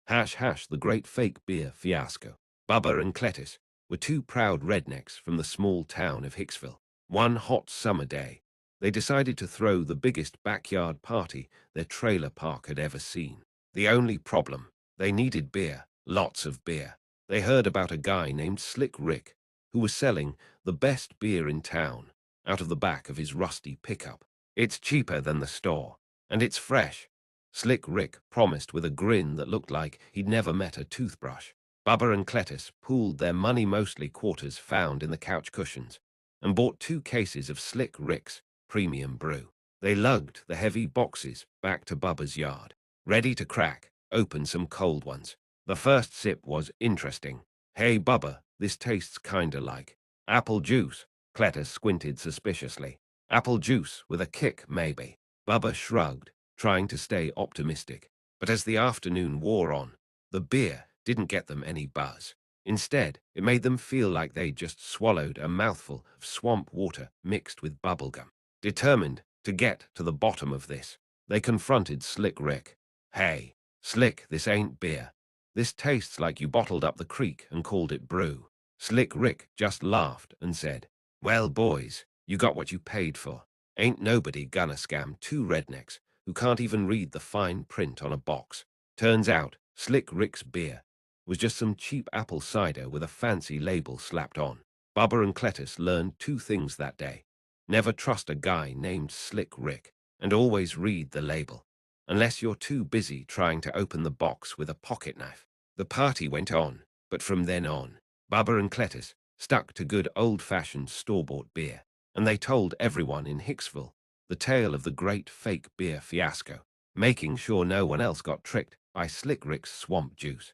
Hash Hash, the great fake beer fiasco. Bubba and Cletus were two proud rednecks from the small town of Hicksville. One hot summer day, they decided to throw the biggest backyard party their trailer park had ever seen. The only problem, they needed beer, lots of beer. They heard about a guy named Slick Rick who was selling the best beer in town out of the back of his rusty pickup. It's cheaper than the store, and it's fresh. Slick Rick promised with a grin that looked like he'd never met a toothbrush. Bubba and Cletus pooled their money-mostly quarters found in the couch cushions and bought 2 cases of Slick Rick's premium brew. They lugged the heavy boxes back to Bubba's yard, ready to crack open some cold ones. The first sip was interesting. "Hey, Bubba, this tastes kinda like apple juice." Cletus squinted suspiciously. "Apple juice with a kick, maybe." Bubba shrugged, trying to stay optimistic. But as the afternoon wore on, the beer didn't get them any buzz. Instead, it made them feel like they'd just swallowed a mouthful of swamp water mixed with bubblegum. Determined to get to the bottom of this, they confronted Slick Rick. "Hey, Slick, this ain't beer. This tastes like you bottled up the creek and called it brew." Slick Rick just laughed and said, "Well, boys, you got what you paid for. Ain't nobody gonna scam 2 rednecks who can't even read the fine print on a box." Turns out, Slick Rick's beer was just some cheap apple cider with a fancy label slapped on. Bubba and Cletus learned 2 things that day. Never trust a guy named Slick Rick, and always read the label, unless you're too busy trying to open the box with a pocket knife. The party went on, but from then on, Bubba and Cletus stuck to good old-fashioned store-bought beer, and they told everyone in Hicksville the tale of the great fake beer fiasco, making sure no one else got tricked by Slick Rick's swamp juice.